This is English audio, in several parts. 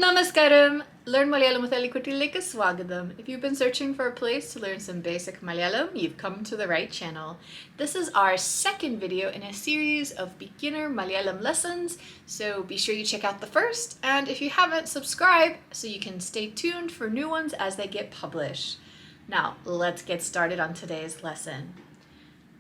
Namaskaram! Learn Malayalam with Elikutilekku Swagadam. If you've been searching for a place to learn some basic Malayalam, you've come to the right channel. This is our second video in a series of beginner Malayalam lessons, so be sure you check out the first, and if you haven't, subscribe so you can stay tuned for new ones as they get published. Now, let's get started on today's lesson.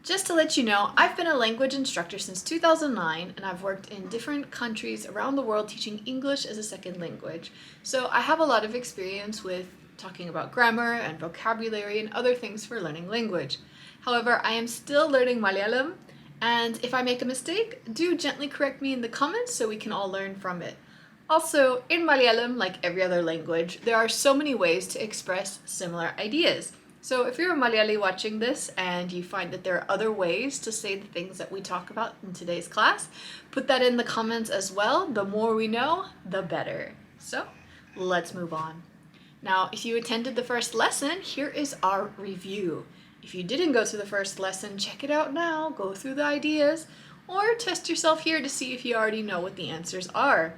Just to let you know, I've been a language instructor since 2009, and I've worked in different countries around the world teaching English as a second language. So I have a lot of experience with talking about grammar and vocabulary and other things for learning language. However, I am still learning Malayalam, and if I make a mistake, do gently correct me in the comments so we can all learn from it. Also, in Malayalam, like every other language, there are so many ways to express similar ideas. So if you're a Malayalee watching this and you find that there are other ways to say the things that we talk about in today's class, put that in the comments as well. The more we know, the better. So let's move on. Now, if you attended the first lesson, here is our review. If you didn't go to the first lesson, check it out now, go through the ideas, or test yourself here to see if you already know what the answers are.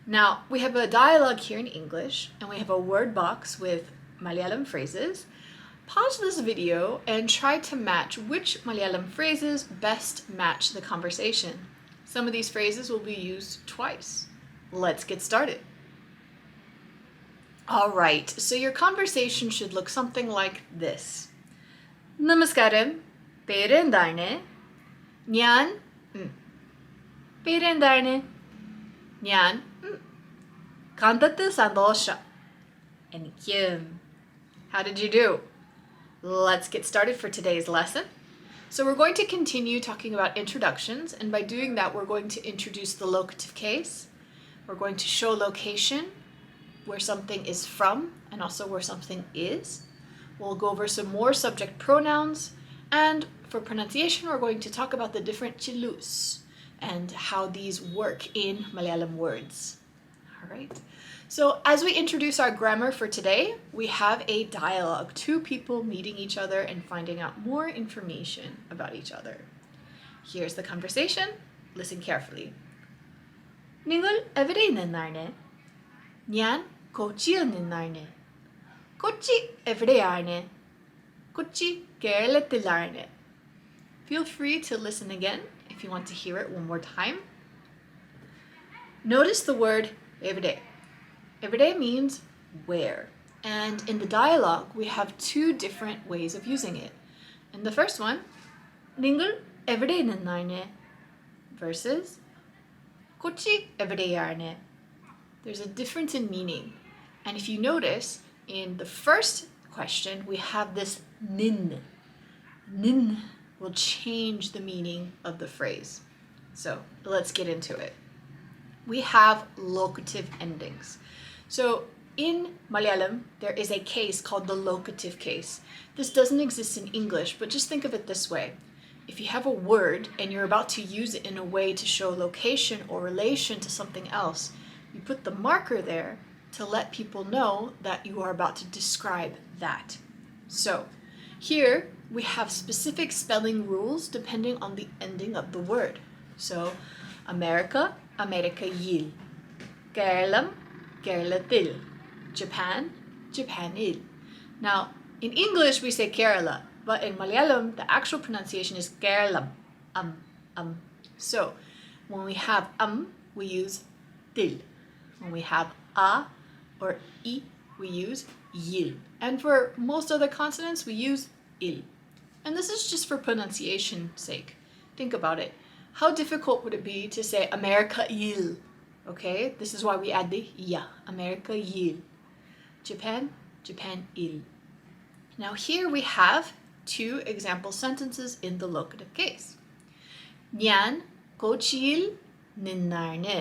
Now, we have a dialogue here in English, and we have a word box with Malayalam phrases. Pause this video and try to match which Malayalam phrases best match the conversation. Some of these phrases will be used twice. Let's get started. Alright, so your conversation should look something like this. Namaskaram, പേര് എന്താണ്? ഞാൻ പേര് എന്താണ്? ഞാൻ കണ്ടത് സന്തോഷം. എനിക്ക്. How did you do? Let's get started for today's lesson. So we're going to continue talking about introductions, and by doing that we're going to introduce the locative case. We're going to show location, where something is from, and also where something is. We'll go over some more subject pronouns, and for pronunciation we're going to talk about the different chilus and how these work in Malayalam words. Alright. So as we introduce our grammar for today, we have a dialogue, two people meeting each other and finding out more information about each other. Here's the conversation. Listen carefully. നിങ്ങൾ എവിടെ നിന്നാണ്? ഞാൻ കൊച്ചിയിൽ നിന്നാണ്. കൊച്ചി എവിടെയാണ്? കൊച്ചി കേരളത്തിലാണ്. Feel free to listen again if you want to hear it one more time. Notice the word എവിടെ. Everyday means where, and in the dialogue we have two different ways of using it. In the first one, നിങ്ങൾ എവിടെ നിന്നാണ് versus Kochi എവിടെയാണ്. There's a difference in meaning, and if you notice, in the first question we have this nin. Nin will change the meaning of the phrase. So let's get into it. We have locative endings. So in Malayalam, there is a case called the locative case. This doesn't exist in English, but just think of it this way. If you have a word and you're about to use it in a way to show location or relation to something else, you put the marker there to let people know that you are about to describe that. So here we have specific spelling rules depending on the ending of the word. So America, Amerikayil. Kerala, Keralatil. Japan, Japanil. Now, in English we say Kerala, but in Malayalam the actual pronunciation is Kerala. So, when we have we use til. When we have a or I, we use yil. And for most other consonants we use il. And this is just for pronunciation's sake. Think about it. How difficult would it be to say America il? Okay, this is why we add the ya. America il. Japan, Japan il. Now here we have two example sentences in the locative case. ഞാൻ കൊച്ചിയിൽ നിന്നാണ്.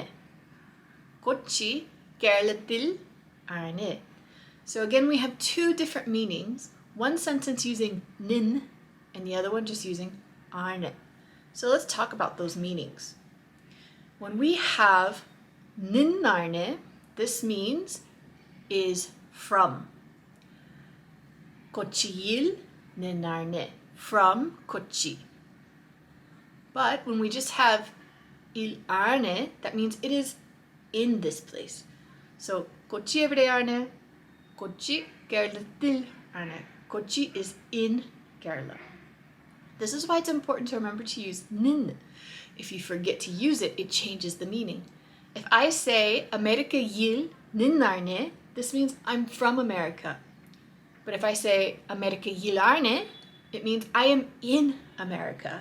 കൊച്ചി കേരളത്തിൽ ആണ്. So again we have two different meanings. One sentence using nin and the other one just using ആണ്. So let's talk about those meanings. When we have നിന്നാണ്, this means is from. കൊച്ചിയിൽ നിന്നാണ്, from Kochi. But when we just have il ആണ്, that means it is in this place. So Kochi എവിടെയാണ്? കൊച്ചി കേരളത്തിൽ ആണ്. Kochi is in Kerala. This is why it's important to remember to use nin. If you forget to use it, it changes the meaning. If I say Amerika'yil ninlarne, this means I'm from America. But if I say Amerika'yilarne, it means I am in America.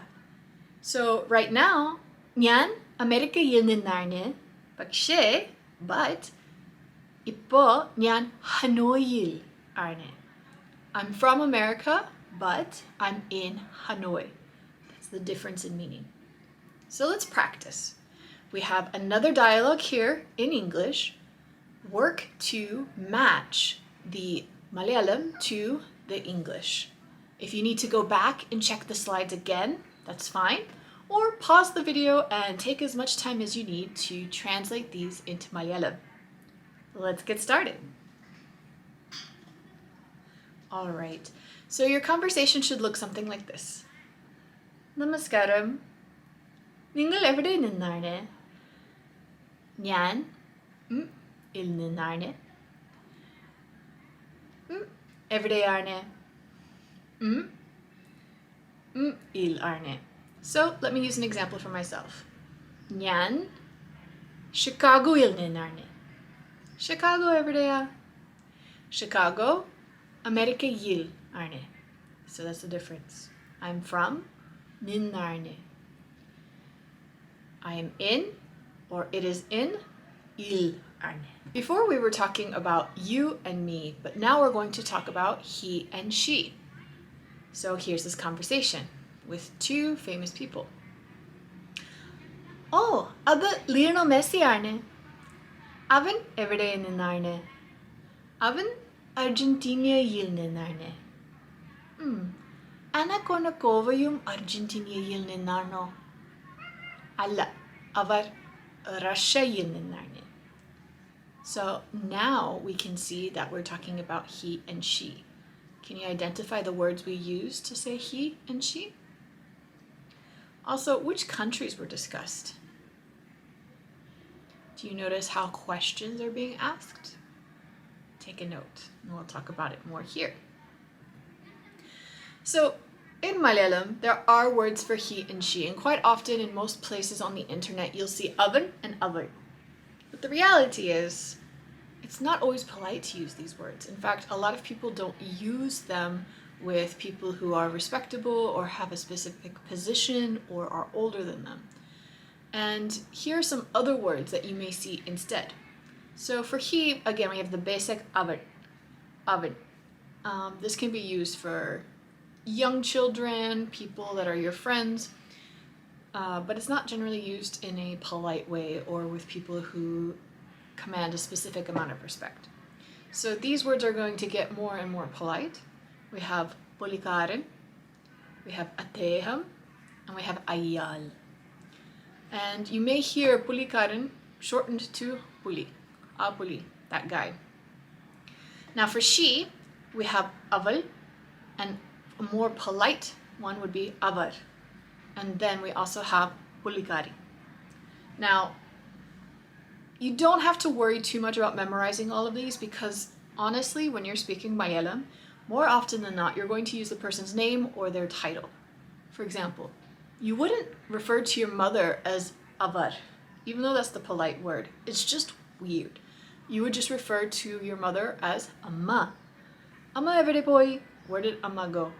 So right now, njan Amerika'yil ninlarne, but ipo njan Hanoiyil arne. I'm from America, but I'm in Hanoi. That's the difference in meaning. So let's practice. We have another dialogue here in English. Work to match the Malayalam to the English. If you need to go back and check the slides again, that's fine. Or pause the video and take as much time as you need to translate these into Malayalam. Let's get started. All right, so your conversation should look something like this. Namaskaram. Ningal evide ninnarne? Njan il ninnarne. Evideyarne. Il arne. So let me use an example for myself. Njan Chicago il ninnarne. Chicago evideya. Chicago Amerika'yil arne. So that's the difference. I'm from ninnarne. I am in, or it is in, il arne. Before we were talking about you and me, but now we're going to talk about he and she. So here's this conversation with two famous people. Oh, ada Lionel Messi arne. Avan evide ninnarne. Avan Argentina'yil ninnarne. Anakonakovayum Argentina'yil ninnarno. Alla, avar Russia'yil ninnarne. So now we can see that we're talking about he and she. Can you identify the words we use to say he and she? Also, which countries were discussed? Do you notice how questions are being asked? Take a note, and we'll talk about it more here. So in Malayalam, there are words for he and she, and quite often in most places on the internet, you'll see avan and avar. But the reality is, it's not always polite to use these words. In fact, a lot of people don't use them with people who are respectable or have a specific position or are older than them. And here are some other words that you may see instead. So for he, again, we have the basic avan. Avan. This can be used for young children, people that are your friends, but it's not generally used in a polite way or with people who command a specific amount of respect. So these words are going to get more and more polite. We have polikaran, we have ateham, and we have ayal. And you may hear polikaran shortened to puli. Puli, that guy. Now for she, we have aval, and a more polite one would be avar. And then we also have pulikari. Now, you don't have to worry too much about memorizing all of these because honestly, when you're speaking Malayalam, more often than not, you're going to use the person's name or their title. For example, you wouldn't refer to your mother as avar, even though that's the polite word. It's just weird. You would just refer to your mother as amma. Amma everyday boy, where did amma go?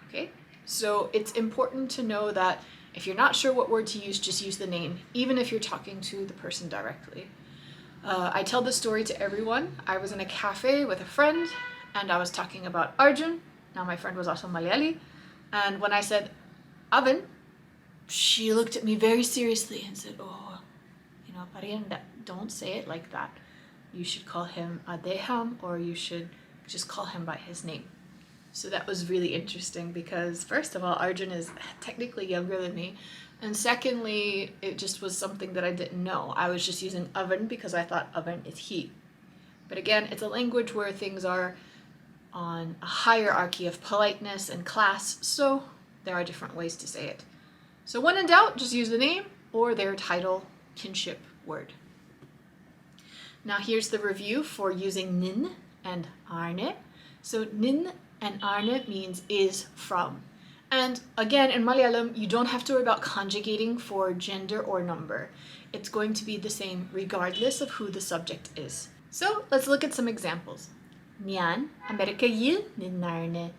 Okay, so it's important to know that if you're not sure what word to use, just use the name, even if you're talking to the person directly. I tell this story to everyone. I was in a cafe with a friend and I was talking about Arjun. Now my friend was also Malayalee. And when I said Avan, she looked at me very seriously and said, oh, Pariyanda, don't say it like that. You should call him Adeham, or you should just call him by his name. So that was really interesting because first of all, Arjun is technically younger than me. And secondly, it just was something that I didn't know. I was just using Avan because I thought Avan is he. But again, it's a language where things are on a hierarchy of politeness and class, so there are different ways to say it. So when in doubt, just use the name or their title, kinship word. Now here's the review for using nin and arne. So nin and arne means is from. And again, in Malayalam, you don't have to worry about conjugating for gender or number. It's going to be the same regardless of who the subject is. So let's look at some examples. Nyan Amerikayil ninnarne.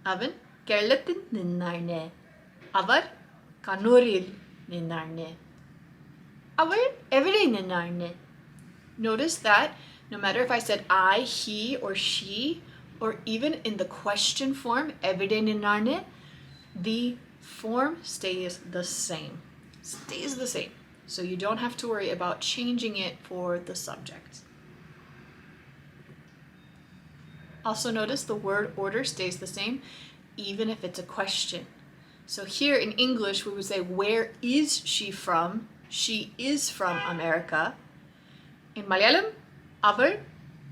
Avan Keralatin ninnarne. Avar Kanuril ninnarne. Avar everyday ninnarne. Notice that no matter if I said I, he, or she, or even in the question form, everyday ninnarne, the form stays the same. Stays the same. So you don't have to worry about changing it for the subject. Also notice the word order stays the same, even if it's a question. So here in English, we would say, where is she from? She is from America. In Malayalam, avar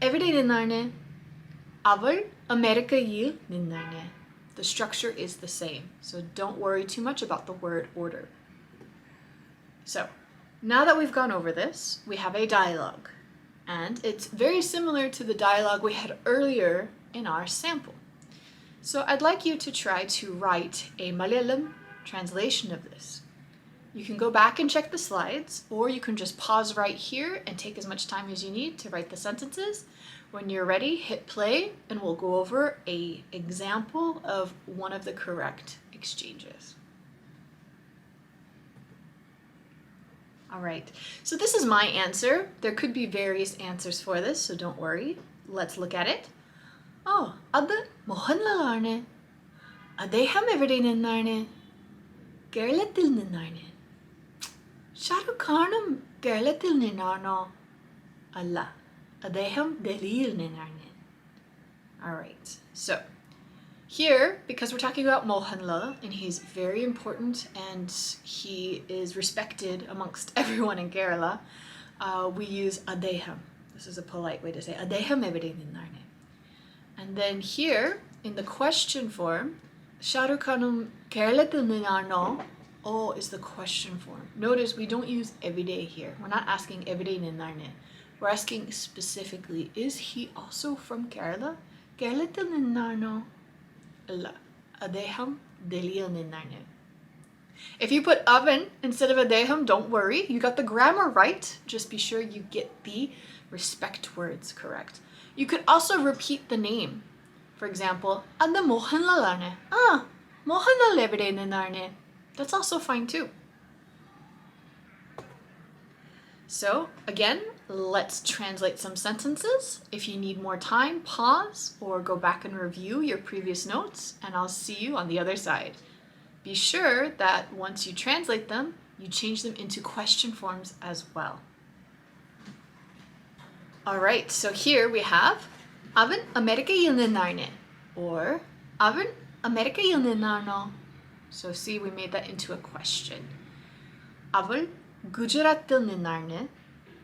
everyday ninnarne. Avar Amerikayil ninnarne. The structure is the same, so don't worry too much about the word order. So, now that we've gone over this, we have a dialogue. And it's very similar to the dialogue we had earlier in our sample. So I'd like you to try to write a Malayalam translation of this. You can go back and check the slides, or you can just pause right here and take as much time as you need to write the sentences. When you're ready, hit play, and we'll go over an example of one of the correct exchanges. All right, so this is my answer. There could be various answers for this, so don't worry. Let's look at it. Oh, adu Mohanlalarne. Adeham everyday ninnarne. Keralathil ninnarne. Shahrukh Khanum Keralathil ninnarno. Allah. Adeham Delhiyil ninnarne. All right, so here, because we're talking about Mohanlal, and he's very important and he is respected amongst everyone in Kerala, we use Adeham. This is a polite way to say Adeham everyday ninnarne. And then here, in the question form, Shahrukh Khanum Keralathil ninnarno. Oh is the question form. Notice we don't use everyday here. We're not asking everyday ninnarne. We're asking specifically, is he also from Kerala? Keralathil ninnarno. Allah. Adeham Delhiyil ninnarne. If you put avan instead of adeham, don't worry. You got the grammar right. Just be sure you get the respect words correct. You could also repeat the name. For example, Adda Mohanlalane. Ah, Mohanlal everyday ninnarne. That's also fine too. So again, let's translate some sentences. If you need more time, pause or go back and review your previous notes, and I'll see you on the other side. Be sure that once you translate them, you change them into question forms as well. All right, so here we have Avan Amerikayil ninnarne or Avan Amerikayil ninnarno. So see, we made that into a question. Aval Gujaratil ninnarne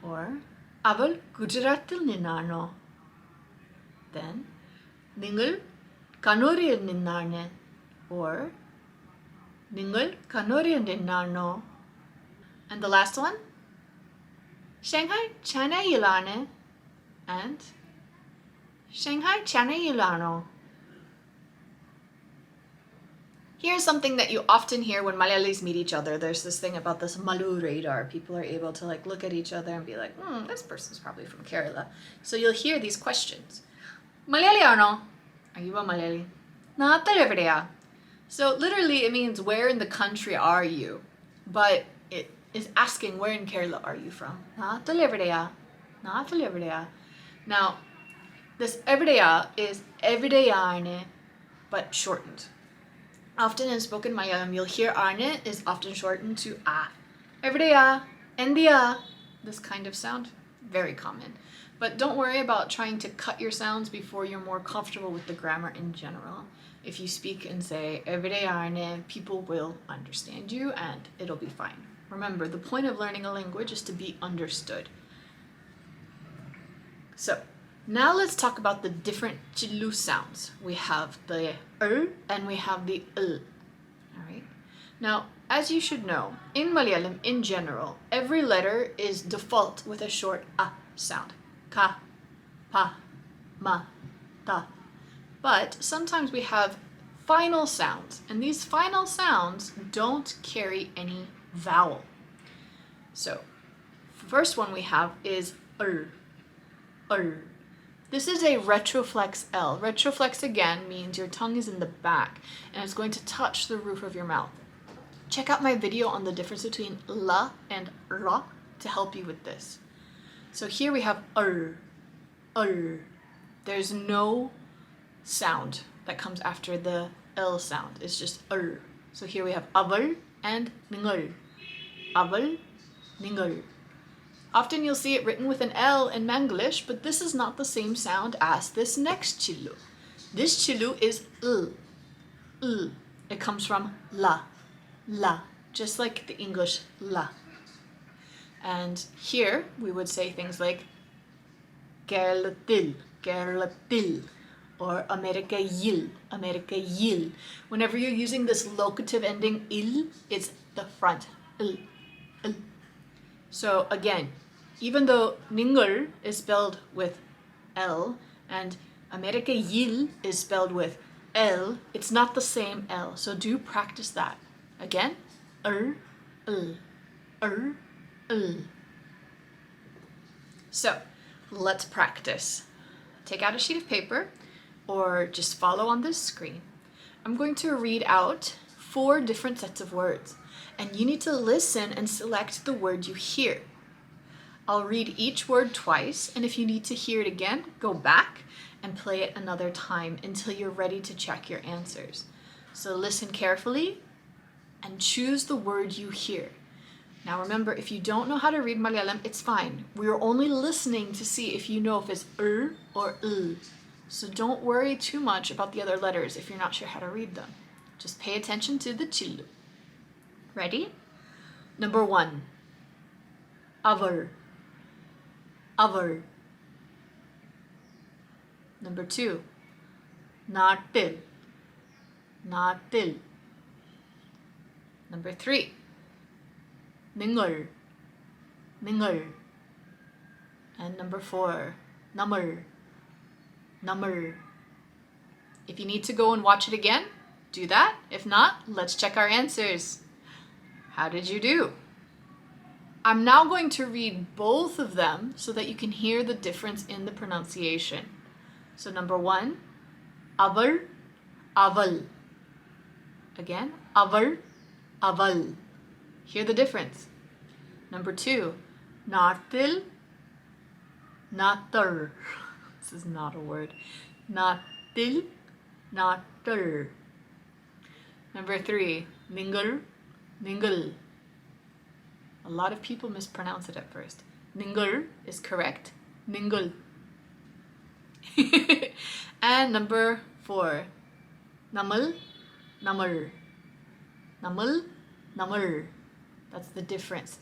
or Aval Gujaratil ninnarno. Then Ningal Kanuril ninnarne or Ningal Kanuril ninnarno. And the last one, Shanghai Chanayilane and Shanghai Chanayilano. Here's something that you often hear when Malayalis meet each other. There's this thing about this Malu radar. People are able to look at each other and be like, this person's probably from Kerala. So you'll hear these questions. Malayali ano? Are you a Malayali? Naatal evideya. So literally it means where in the country are you? But it is asking where in Kerala are you from? Naatal evideya. Naatal evideya. Now, this evideya is evideyane, but shortened. Often in spoken Malayalam, you'll hear arne is often shortened to a. Everyday endia, this kind of sound, very common. But don't worry about trying to cut your sounds before you're more comfortable with the grammar in general. If you speak and say everyday arne, people will understand you and it'll be fine. Remember, the point of learning a language is to be understood. So, now let's talk about the different chilus sounds. We have the and we have the All right. Now, as you should know, in Malayalam in general, every letter is default with a short a sound. Ka, pa, ma, ta. But sometimes we have final sounds, and these final sounds don't carry any vowel. So, the first one we have is er. This is a retroflex L. Retroflex again means your tongue is in the back and it's going to touch the roof of your mouth. Check out my video on the difference between la and ra to help you with this. So here we have er. There's no sound that comes after the L sound. It's just er. So here we have aval and ningal. Aval, ningal. Often you'll see it written with an L in Manglish, but this is not the same sound as this next chilu. This chilu is l. It comes from la, just like the English la. And here we would say things like gerlatil, or America yil. Whenever you're using this locative ending il, it's the front, il. So again, even though ningal is spelled with L and America yil is spelled with L, it's not the same L. So do practice that. Again, So let's practice. Take out a sheet of paper or just follow on this screen. I'm going to read out 4 different sets of words, and you need to listen and select the word you hear. I'll read each word twice, and if you need to hear it again, go back and play it another time until you're ready to check your answers. So listen carefully and choose the word you hear. Now remember, if you don't know how to read Malayalam, it's fine. We're only listening to see if you know if it's or l. So don't worry too much about the other letters if you're not sure how to read them. Just pay attention to the chilu. Ready? Number 1. Avar. Number 2. Natil. Number 3. Ningal. And number 4. Namar. If you need to go and watch it again, do that. If not, let's check our answers. How did you do? I'm now going to read both of them so that you can hear the difference in the pronunciation. So number 1, aval. Again, aval. Hear the difference. Number 2, natil. This is not a word. Natil. Number 3, ningal. A lot of people mispronounce it at first. Ningal is correct. Ningal. And number 4, namar. That's the difference.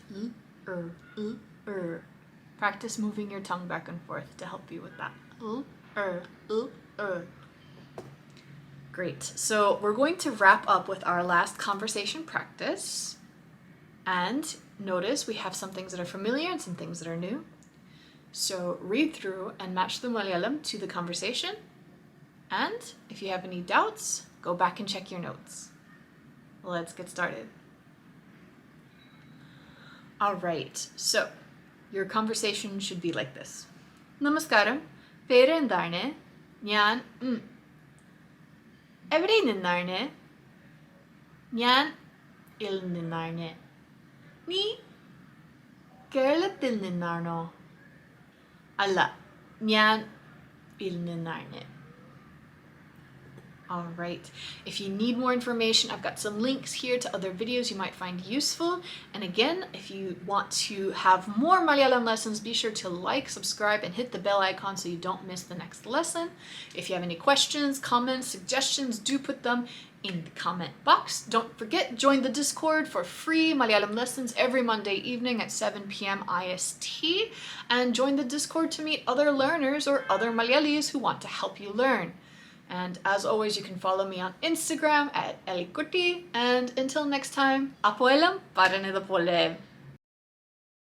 Practice moving your tongue back and forth to help you with that. Great. So we're going to wrap up with our last conversation practice. And notice we have some things that are familiar and some things that are new. So read through and match the Malayalam to the conversation. And if you have any doubts, go back and check your notes. Let's get started. All right, so your conversation should be like this. Namaskaram, പേര് എന്താണ്? ഞാൻ എവിടെ നിന്നാണ്? ഞാൻ ഇൽ നിന്നാണ്. നീ കേരളത്തിൽ നിന്നാണോ? അല്ല, ഞാൻ ഇൽ നിന്നാണ്. All right. If you need more information, I've got some links here to other videos you might find useful. And again, if you want to have more Malayalam lessons, be sure to like, subscribe, and hit the bell icon so you don't miss the next lesson. If you have any questions, comments, suggestions, do put them in the comment box. Don't forget, join the Discord for free Malayalam lessons every Monday evening at 7 p.m. IST. And join the Discord to meet other learners or other Malayalees who want to help you learn. And as always, you can follow me on Instagram at Elikutti. And until next time, Apoelam, paranida pole.